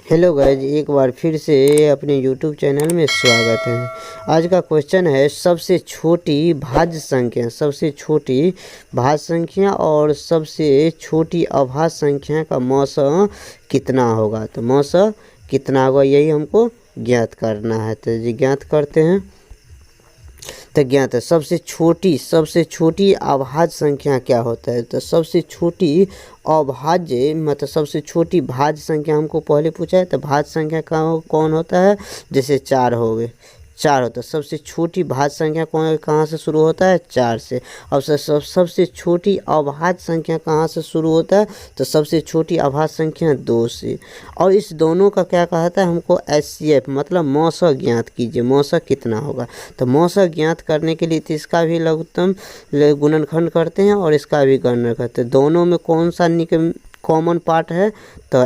Hello guys, एक बार फिर से अपने YouTube चैनल में स्वागत है। आज का क्वेश्चन है सबसे छोटी भाज्य संख्या, सबसे छोटी भाज्य संख्या और सबसे छोटी अभाज्य संख्या का मौसा कितना होगा। तो मौसा कितना होगा यही हमको ज्ञात करना है। तो जी ज्ञात करते हैं। तो ज्ञात है सबसे छोटी अभाज्य संख्या क्या होता है। तो सबसे छोटी अभाज्य मतलब सबसे छोटी भाज्य संख्या हमको पहले पूछा है। तो भाज्य संख्या का कौन होता है, जैसे 4 हो गए, 4 होता है। सबसे छोटी भाज्य संख्या कौन कहाँ से शुरू होता है, 4 से। और सबसे छोटी अभाज्य संख्या कहाँ से शुरू होता है, तो सबसे छोटी अभाज्य संख्या 2 से। और इस दोनों का क्या कहता है, हमको HCF मतलब मौसा ज्ञात कीजिए, मौसा कितना होगा। तो मौसा ज्ञात करने के लिए तो इसका भी लघुत्तम गुणनखंड करते हैं और इसका भी गणना करते हैं। दोनों में कौन सा कॉमन पार्ट है, तो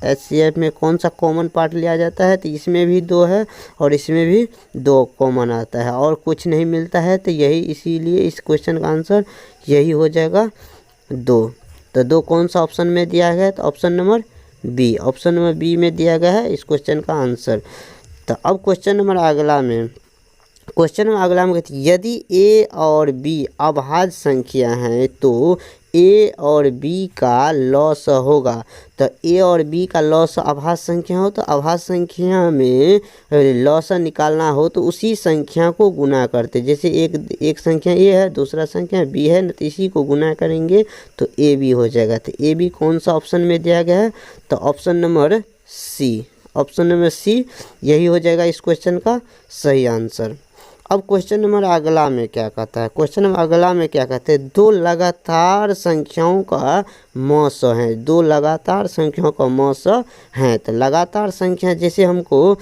HCF में कौन सा कॉमन पार्ट लिया जाता है, तो इसमें भी 2 है और इसमें भी 2 कॉमन आता है और कुछ नहीं मिलता है। तो यही इसीलिए इस क्वेश्चन का आंसर यही हो जाएगा 2। तो 2 कौन सा ऑप्शन में दिया गया है, तो option number B, option number B में दिया गया है इस क्वेश्चन का आंसर। तो अब क्वेश्चन नंबर अगला में कहते हैं यदि A और B अभाज्य संख्या हैं तो A और B का लॉस होगा। तो A और B का लॉस अभाज्य संख्या हो तो अभाज्य संख्या में लॉस निकालना हो तो उसी संख्या को गुना करते। जैसे एक संख्या A है, दूसरा संख्या B है, तो इसी को गुना करेंगे तो AB हो जाएगा। तो AB कौन सा ऑप्शन में दिया गया है, तो option number C, option number C यही हो जाएगा इस क्वेश्चन का सही आंसर। अब क्वेश्चन नंबर अगला में क्या कहता है, क्वेश्चन नंबर अगला में क्या कहते हैं, 2 लगातार संख्याओं का मौसा है, 2 लगातार संख्याओं का मौसा है। तो लगातार संख्या जैसे हमको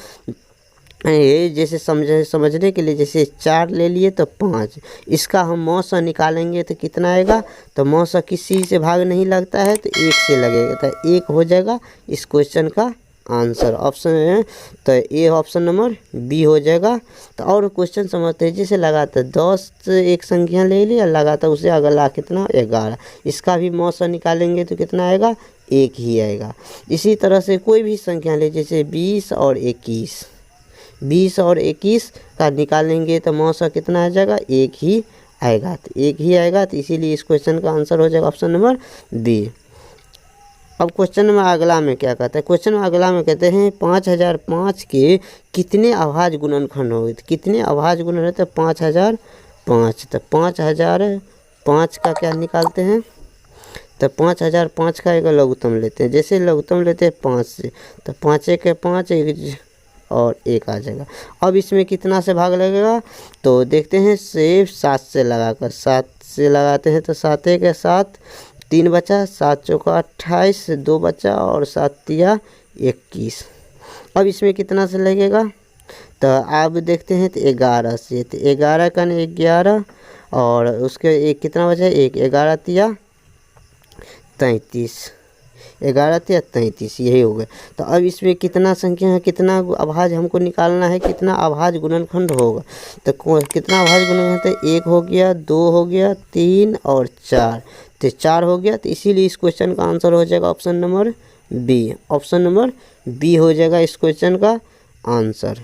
जैसे समझने के लिए जैसे 4 ले लिए तो 5, इसका हम मौसा निकालेंगे तो कितना आएगा, तो मौसा किसी से भाग नहीं लगता है तो 1 से लगेगा। तो 1 हो जाएगा इस क्वेश्चन का आंसर, ऑप्शन है तो ए ऑप्शन नंबर बी हो जाएगा। तो और क्वेश्चन समझते हैं, जैसे लगातार 10 एक संख्या ले लिया, लगातार उसे अगला कितना 11, इसका भी मौसा निकालेंगे तो कितना आएगा, 1 ही आएगा। इसी तरह से कोई भी संख्या ले, जैसे 20 और 21 का निकालेंगे तो मौसा कितना आ जाएगा, 1 ही आएगा। तो 1 ही आएगा, तो इसीलिए इस क्वेश्चन का आंसर हो जाएगा ऑप्शन नंबर बी। अब क्वेश्चन में अगला में क्या कहते हैं, क्वेश्चन में अगला में कहते हैं 5005 के कितने अभाज्य गुणनखंड होंगे। तो कितने अभाज्य गुणन रहते हैं, 5005। तो 5005 का क्या निकालते हैं, तो 5005 का एक लघुत्तम लेते हैं। जैसे लघुत्तम लेते हैं 5 से, तो 5 के 5 और 1 आ जाएगा। अब इसमें कितना से भाग लगेगा, तो देखते हैं सिर्फ 7 से लगाकर, 7 से लगाते हैं तो 7 के 7 3 बचा, 7 चौका 28, 2 बचा और 7 तिया 21। अब इसमें कितना से लगेगा, तो अब देखते हैं तो 11 से, तो 11 का 11 और उसके एक कितना बचा, 1, 11 तिया 33, 11 तिया 33 यही हो गया। तो अब इसमें कितना संख्या है, कितना अभाज्य हमको निकालना है, कितना अभाज्य गुणनखंड होगा। तो कितना अभाज्य गुणनखंड, तो 1 हो गया, 2 हो गया, 3 और 4, तो 4 हो गया। तो इसीलिए इस क्वेश्चन का आंसर हो जाएगा option number B, option number B हो जाएगा इस क्वेश्चन का आंसर।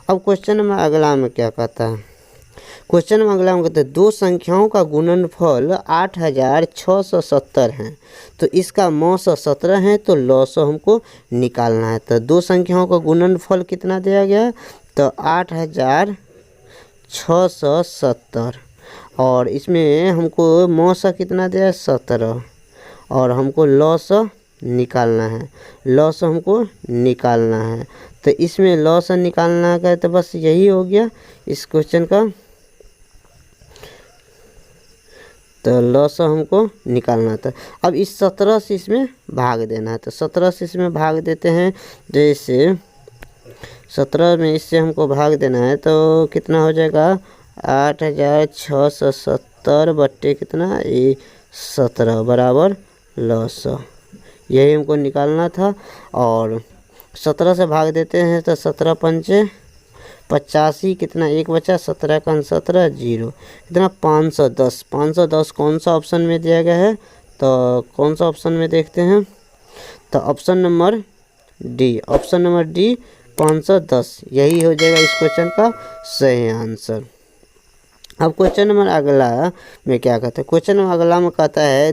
अब क्वेश्चन में अगला में क्या कहता है, क्वेश्चन में अगला में कहते हैं 2 संख्याओं का गुणनफल 8670 है, तो इसका मौसा 17 है, तो लॉस हमको निकालना है। तो 2 संख्याओं का गुणनफल कितना दिया गया है, तो 8670 और इसमें हमको मौसा कितना दिया है, 17 और हमको लॉस निकालना है, लॉस हमको निकालना है। तो इसमें लॉस निकालना है तो बस यही हो गया इस क्वेश्चन का, तो लॉस हमको निकालना था। अब इस 17 से इसमें भाग देना है, तो 17 से इसमें भाग देते हैं। जैसे 17 में इससे हमको भाग देना है तो कितना हो जाएगा, 8670 बट्टे कितना, 17 बराबर लॉस, यही हमको निकालना था। और 17 से भाग देते हैं तो 17 पंचे 85, कितना 1 बचा, 17 का 17 0, कितना 510। 510 कौन सा ऑप्शन में दिया गया है, तो कौन सा ऑप्शन में देखते हैं, तो ऑप्शन नंबर डी 510 यही हो जाएगा इस क्वेश्चन का सही आंसर। अब क्वेश्चन नंबर अगला में क्या कहता है, क्वेश्चन नंबर अगला में कहता है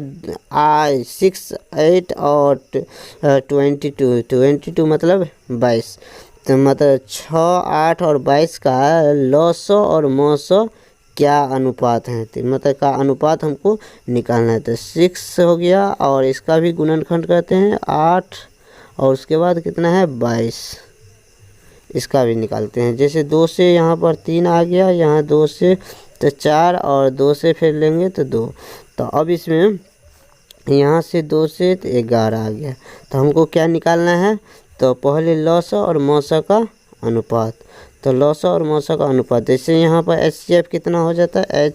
6, 8 और 22 मतलब 22, तो मतलब 6, 8 और 22 का लॉसो और मोसो क्या अनुपात है, तो मतलब का अनुपात हमको निकालना है। तो 6 हो गया और इसका भी गुणनखंड करते हैं 8 और उसके बाद कितना है 22, इसका भी निकालते हैं। जैसे 2 से यहाँ पर 3 आ गया, यहाँ 2 से तो 4 और 2 से फिर लेंगे तो 2। तो अब इसमें यहाँ से 2 से तो 11 आ गया। तो हमको क्या निकालना है, तो पहले लॉस और मौसा का अनुपात, तो लॉस और मौसा का अनुपात। जैसे यहाँ पर HCF कितना हो जाता है,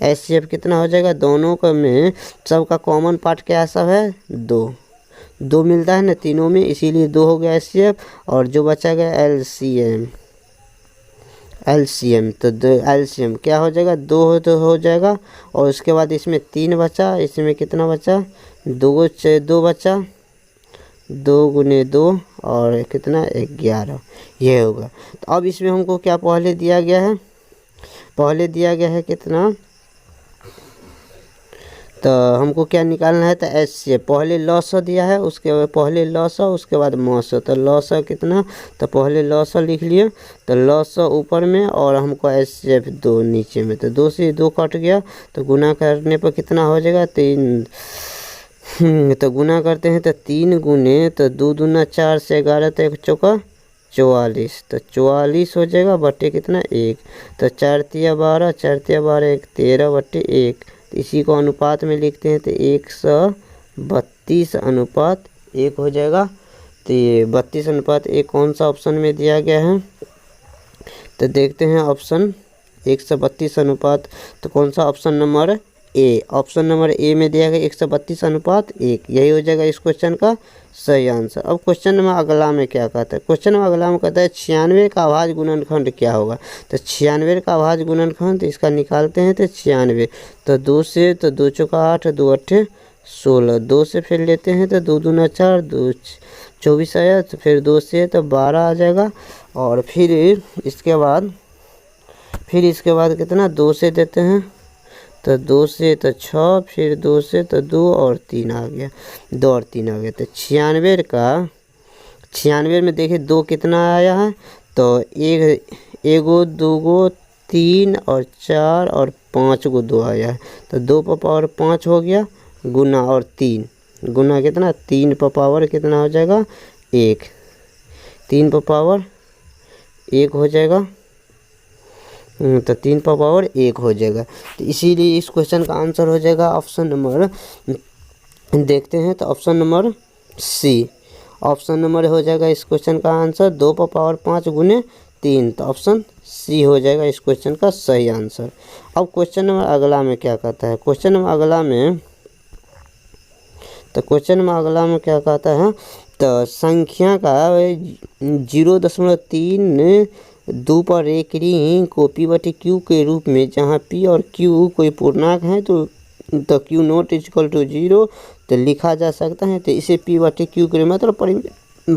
HCF कितना हो जाएगा, दोनों का में सबका कॉमन पार्ट क्या सब है 2 मिलता है ना तीनों में, इसीलिए 2 हो गया HCF। और जो बचा गया LCM तो LCM क्या हो जाएगा 2 हो जाएगा। और उसके बाद इसमें 3 बचा, इसमें कितना बचा 2 बचा, 2 गुने 2 और कितना 11 ये होगा। तो अब इसमें हमको क्या पहले दिया गया है कितना, तो हमको क्या निकालना है, तो HCF पहले लॉस दिया है, उसके पहले लॉस उसके बाद मौस, तो लॉस कितना, तो पहले लॉस लिख लिए, तो लॉस ऊपर में और हमको HCF 2 नीचे में, तो 2 से 2 कट गया, तो गुना करने पर कितना हो जाएगा 3, तो गुना करते हैं तो 3 गुने तो 2 दूना 4 से 11 तो 1 चौका 44, तो 44 हो जाएगा बट्टे कितना 1, तो 4 तिया 12, 4 तिया 12 1 13 बट्टे 1। तो इसी को अनुपात में लिखते हैं तो 132 अनुपात 1 हो जाएगा। तो ये 32 अनुपात 1 कौन सा ऑप्शन में दिया गया है, तो देखते हैं ऑप्शन 132 अनुपात, तो कौन सा option number A, option number A में दिया गया 132 अनुपात 1, यही हो जाएगा इस क्वेश्चन का सही आंसर। अब क्वेश्चन नंबर अगला में क्या कहता है, क्वेश्चन नंबर अगला में कहता है 96 का अभाज्य गुणनखंड क्या होगा। तो 96 का अभाज्य गुणनखंड, तो इसका निकालते हैं तो 96, तो 2 से तो 2 चौका 8, 2 अट्ठे 16, 2 से फिर लेते हैं तो 2 दूना 4, 2 24 आया, तो फिर 2 से तो 12 आ जाएगा। और फिर इसके बाद कितना 2 से देते हैं तो 2 से तो 6, फिर 2 से तो 2 और 3 आ गया, 2 और 3 आ गया। तो 96 में देखिए 2 कितना आया है, तो 1 2 3 और 4 और 5 को 2 आया है, तो 2 पर पावर 5 हो गया, गुना और 3 गुना कितना 3 पर पावर कितना हो जाएगा 1, 3 पर पावर 1 हो जाएगा, तो 3 पर पावर 1 हो जाएगा। तो इसीलिए इस क्वेश्चन का आंसर हो जाएगा ऑप्शन नंबर, देखते हैं तो option number C, option number हो जाएगा इस क्वेश्चन का आंसर 2 पर पावर 5 गुने 3, तो ऑप्शन सी हो जाएगा इस क्वेश्चन का सही आंसर। अब क्वेश्चन नंबर अगला में क्या कहता है, क्वेश्चन नंबर अगला में क्या कहता है, तो संख्या का 0.3 2 पर एक रिंग को P/Q के रूप में, जहाँ P और Q कोई पूर्णांक है तो Q नॉट इक्वल टू 0 तो लिखा जा सकता है। तो इसे P/Q के मतलब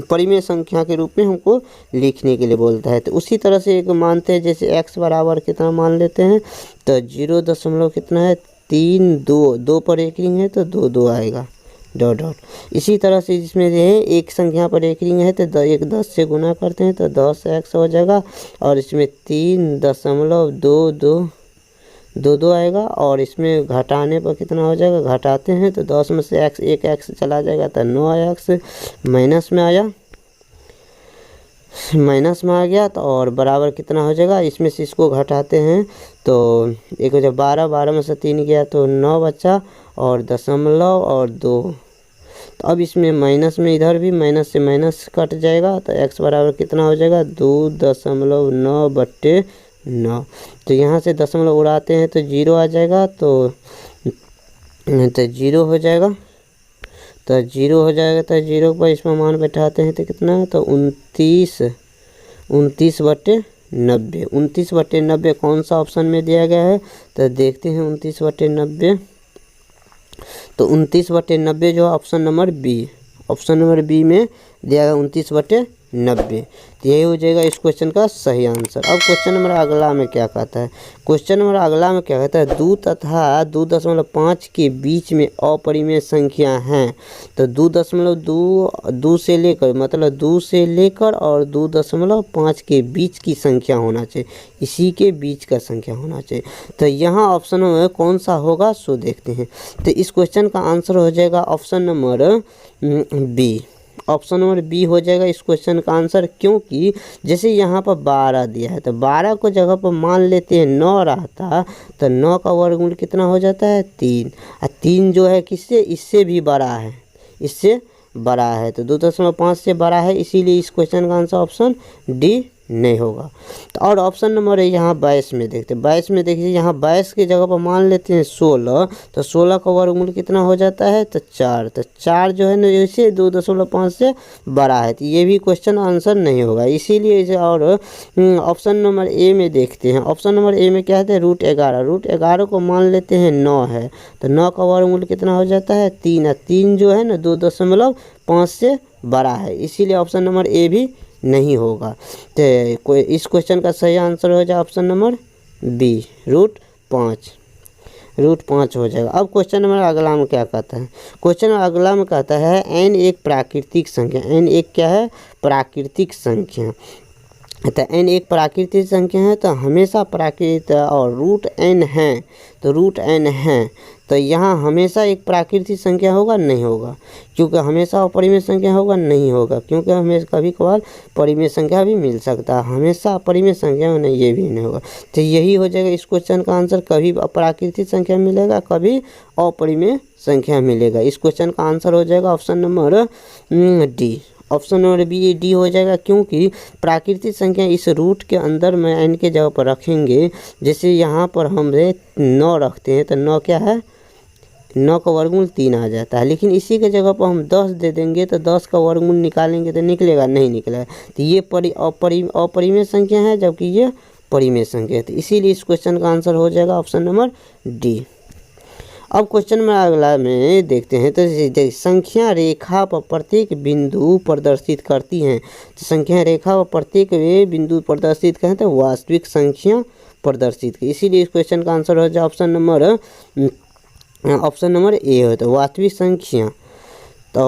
परिमेय संख्या के रूप में हमको लिखने के लिए बोलता है। तो उसी तरह से एक मानते हैं, जैसे x बराबर कितना मान लेते हैं, तो 0 कितना है 3 2 पर एक रिंग है तो 2 आएगा डॉट। इसी तरह से जिसमें जो है एक संख्या पर एक रिंग है तो 10 से गुना करते हैं तो 10x हो जाएगा, और इसमें 3.22 आएगा, और इसमें घटाने पर कितना हो जाएगा, घटाते हैं तो 10 में से एक x चला जाएगा तो 9x माइनस में आ गया, तो और बराबर कितना हो जाएगा, इसमें से इसको घटाते हैं तो एक हो जाए 12 में से 3 गया तो 9 बचा, और दशमलव और 2, तो अब इसमें माइनस में इधर भी माइनस से माइनस कट जाएगा, तो x बराबर कितना हो जाएगा 2.9/9। तो यहाँ से दशमलव उड़ाते हैं तो 0 आ जाएगा, तो 0 हो जाएगा, तो 0 पर इसमें मान बैठाते हैं तो कितना, तो 29/90 कौन सा ऑप्शन में दिया गया है, तो देखते हैं 29/90 तो 29/90 जो है option number B, option number B में दिया गया 29/90। तो यही हो जाएगा इस क्वेश्चन का सही आंसर। अब क्वेश्चन नंबर अगला में क्या कहता है, क्वेश्चन नंबर अगला में क्या कहता है, 2 तथा 2.5 के बीच में अपरिमेय संख्या हैं। तो 2.2 से लेकर, मतलब 2 से लेकर और 2.5 के बीच की संख्या होना चाहिए, इसी के बीच का संख्या होना चाहिए। तो यहाँ ऑप्शन में कौन सा होगा सो देखते हैं। तो इस क्वेश्चन का आंसर हो जाएगा option number B, option number B हो जाएगा इस क्वेश्चन का आंसर। क्योंकि जैसे यहाँ पर 12 दिया है, तो 12 को जगह पर मान लेते हैं 9 रहता, तो 9 का वर्गमूल कितना हो जाता है 3, और 3 जो है किससे, इससे भी बड़ा है, इससे बड़ा है, तो 2.5 से बड़ा है, इसीलिए इस क्वेश्चन का आंसर ऑप्शन डी नहीं होगा। तो और ऑप्शन नंबर है यहाँ 22 में देखते हैं, 22 में देखिए यहाँ 22 की जगह पर मान लेते हैं 16, तो 16 का वर्गमूल कितना हो जाता है, तो 4, तो 4 जो है ना इसे 2.5 से बड़ा है, तो ये भी क्वेश्चन आंसर नहीं होगा, इसीलिए इसे। और ऑप्शन नंबर ए में देखते हैं, ऑप्शन नंबर ए में क्या है, √11, √11 को मान लेते हैं 9 है, तो 9 का वर्गमूल कितना हो जाता है 3, और 3 जो है ना 2.5 से बड़ा है, इसीलिए ऑप्शन नंबर ए भी नहीं होगा। तो इस क्वेश्चन का सही आंसर हो जाए ऑप्शन नंबर बी, √5 हो जाएगा। अब क्वेश्चन नंबर अगला में क्या कहता है, क्वेश्चन अगला में कहता है n एक प्राकृतिक संख्या, n एक क्या है, प्राकृतिक संख्या। तो n एक प्राकृतिक संख्या है, तो हमेशा प्राकृत और √n है, तो √n है, तो यहाँ हमेशा एक प्राकृतिक संख्या होगा नहीं होगा, क्योंकि हमेशा अपरिमेय संख्या होगा नहीं होगा, क्योंकि हमें कभी कभार परिमेय संख्या भी मिल सकता है, हमेशा अपरिमेय संख्या में नहीं, ये भी नहीं होगा। तो यही हो जाएगा इस क्वेश्चन का आंसर, कभी प्राकृतिक संख्या मिलेगा, कभी अपरिमेय संख्या मिलेगा। इस क्वेश्चन का आंसर हो जाएगा option number D, option number B D हो जाएगा। क्योंकि प्राकृतिक संख्या इस रूट के अंदर में n के जगह पर रखेंगे, जैसे यहाँ पर हम 9 रखते हैं, तो 9 क्या है, 9 का वर्गमूल 3 आ जाता है, लेकिन इसी के जगह पर हम 10 दे देंगे, तो 10 का वर्गमूल निकालेंगे तो निकलेगा, नहीं निकलेगा, तो ये अपरिमेय संख्या है, जबकि ये परिमेय संख्या है, तो इसीलिए इस क्वेश्चन का आंसर हो जाएगा ऑप्शन नंबर डी। अब क्वेश्चन में अगला में देखते हैं, तो संख्या रेखा पर प्रत्येक बिंदु प्रदर्शित करती हैं, तो संख्या रेखा पर प्रत्येक बिंदु प्रदर्शित करें तो वास्तविक संख्या प्रदर्शित की, इसीलिए इस क्वेश्चन का आंसर हो जाए ऑप्शन नंबर ए हो, तो वास्तविक संख्या। तो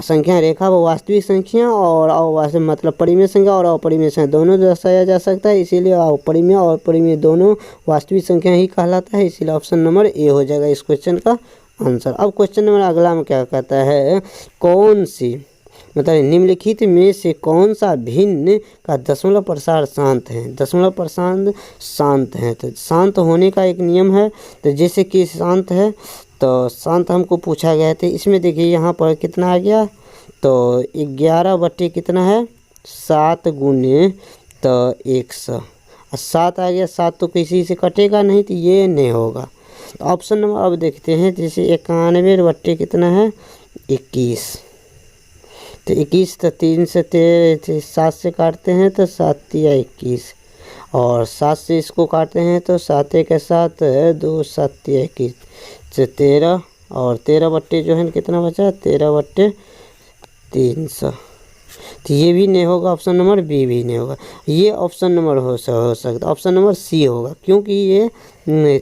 संख्या रेखा व वास्तविक संख्या और मतलब परिमेय संख्या और अपरिमेय संख्या दोनों दर्शाया जा सकता है, इसीलिए अपरिमेय और परिमेय दोनों वास्तविक संख्या ही कहलाता है, इसीलिए ऑप्शन नंबर ए हो जाएगा इस क्वेश्चन का आंसर। अब क्वेश्चन नंबर अगला में क्या कहता है, कौन सी मतलब निम्नलिखित में से कौन सा भिन्न का दशमलव प्रसार शांत है, दशमलव प्रसार शांत है, तो शांत होने का एक नियम है, तो जैसे कि शांत है, तो शांत हमको पूछा गया था, इसमें देखिए यहाँ पर कितना आ गया, तो 11 बटे कितना है 7 गुने तो 100, 7 आ गया, 7 तो किसी से कटेगा नहीं, तो ये नहीं होगा। तो ऑप्शन नंबर अब देखते हैं, जैसे 91 बटे कितना है 21, तो 21 तो 3 से 7 से काटते हैं तो 7 या 21, और 7 से इसको काटते हैं तो 7 के साथ 2 7 या 21 से 13, और 13 बट्टे जो है कितना बचा 13 बट्टे 300, तो ये भी नहीं होगा, ऑप्शन नंबर बी भी नहीं होगा, ये ऑप्शन नंबर हो सकता, ऑप्शन नंबर सी होगा, क्योंकि ये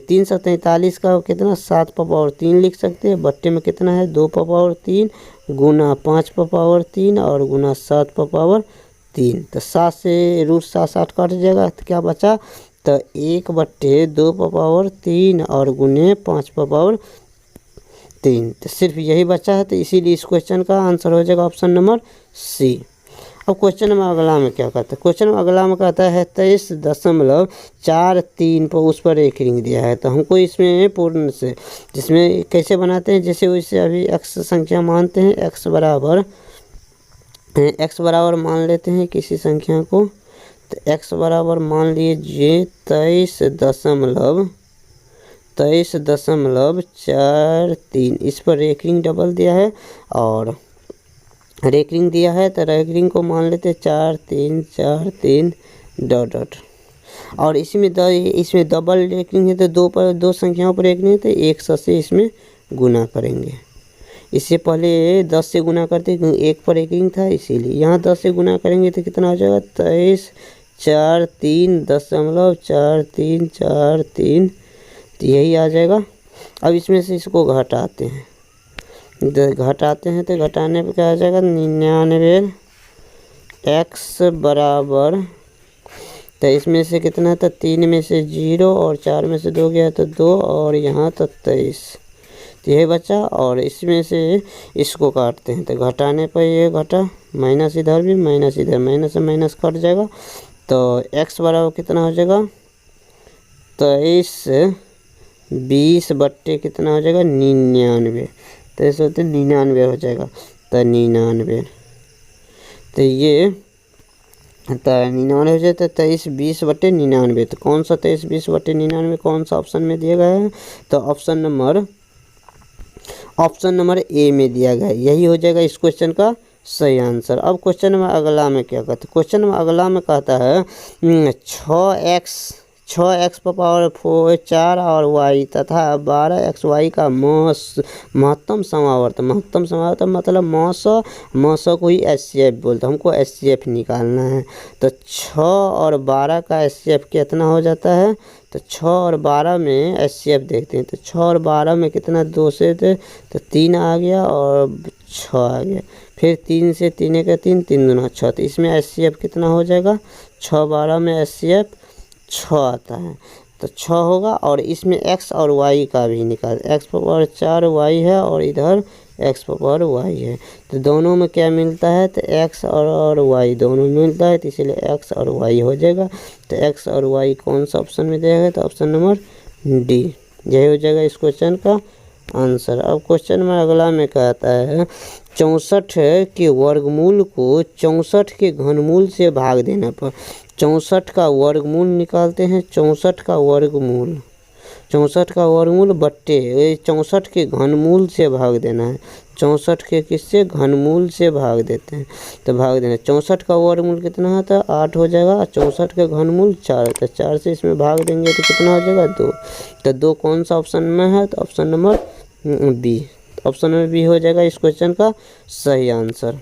343 का कितना 7 पर पावर 3 लिख सकते हैं, बट्टे में कितना है 2 पर पावर 3 गुना 5 पर पावर 3 और गुना 7 पर पावर 3, तो 7 से √7 7 काट जाएगा, तो क्या बचा, तो 1 बट्टे 2 पर पावर 3 और गुने 5 पर पावर 3, तो सिर्फ यही बचा है, तो इसीलिए इस क्वेश्चन का आंसर हो जाएगा ऑप्शन नंबर सी। अब क्वेश्चन में अगला में क्या कहता है, क्वेश्चन में अगला में कहता है 23.43 पर उस पर एक रिंग दिया है, तो हमको इसमें पूर्ण से जिसमें कैसे बनाते हैं, जैसे वैसे अभी x संख्या मानते हैं, x बराबर मान लेते हैं किसी संख्या को, तो x बराबर मान लीजिए 23.43, इस पर रेकरिंग डबल दिया है और रेकरिंग दिया है, तो रेकरिंग को मान लेते 4 3 4 3 डॉट, और इसमें डबल रेकरिंग है, तो 2 संख्याओं पर रेकरिंग है, तो 100 से इसमें गुना करेंगे। इससे पहले 10 से गुना करते, एक पर एक ही था इसीलिए। यहाँ 10 से गुना करेंगे तो कितना हो जाएगा 23 4 3 10.4343, तो यही आ जाएगा। अब इसमें से इसको घटाते हैं, तो घटाने पे क्या आ जाएगा 99 x बराबर, तो इसमें से कितना था 3 में से 0 और 4 में से 2 गया तो 2 और यहाँ तो 23, तो यही बचा। और इसमें से इसको काटते हैं तो घटाने पर ये घटा, माइनस इधर भी माइनस इधर, माइनस से माइनस कट जाएगा। तो x बराबर कितना हो जाएगा 23 20 बट्टे कितना हो जाएगा 99, तो ऐसे होते 99 हो जाएगा। तो 99, तो ये तो 99 हो जाता है 23 20 बट्टे 99। तो कौन सा 23 20 बट्टे 99 कौन सा ऑप्शन में दिया गया है, तो ऑप्शन नंबर ए में दिया गया है। यही हो जाएगा इस क्वेश्चन का सही आंसर। अब क्वेश्चन नंबर अगला में क्या कहते हैं, क्वेश्चन नंबर अगला में कहता है 6x पर पावर 4 और y तथा 12xy का महत्तम समावर्त मतलब मौसा को ही HCF बोलते हैं, हमको HCF निकालना है। तो 6 और 12 का HCF कितना हो जाता है, तो 6 और 12 में HCF देखते हैं। तो 6 और 12 में कितना 2 से थे तो 3 आ गया और 6 आ गया, फिर 3 से 3 का 3 3 दूना 6, तो इसमें HCF कितना हो जाएगा 6 12 में HCF 6 आता है, तो 6 होगा। और इसमें x और y का भी निकाल, x पावर 4 y है और इधर x पावर y है, तो दोनों में क्या मिलता है, तो x और y दोनों मिलता है, तो इसलिए x और y हो जाएगा। तो x और y कौन सा ऑप्शन में दिया गया, तो ऑप्शन नंबर डी, यही हो जाएगा इस क्वेश्चन का आंसर। अब क्वेश्चन में अगला में कहता है 64 के वर्गमूल को 64 के घनमूल से भाग देने पर 64 का वर्गमूल निकालते हैं। 64 का वर्गमूल बट्टे 64 के घनमूल से भाग देना है। 64 के किससे घनमूल से भाग देते हैं, तो भाग देना 64 का वर्गमूल कितना होता है 8 हो जाएगा, 64 का घनमूल 4, तो 4 से इसमें भाग देंगे तो कितना हो जाएगा 2, तो 2 कौन सा ऑप्शन में है, तो option number B, option number B हो जाएगा इस क्वेश्चन का सही आंसर।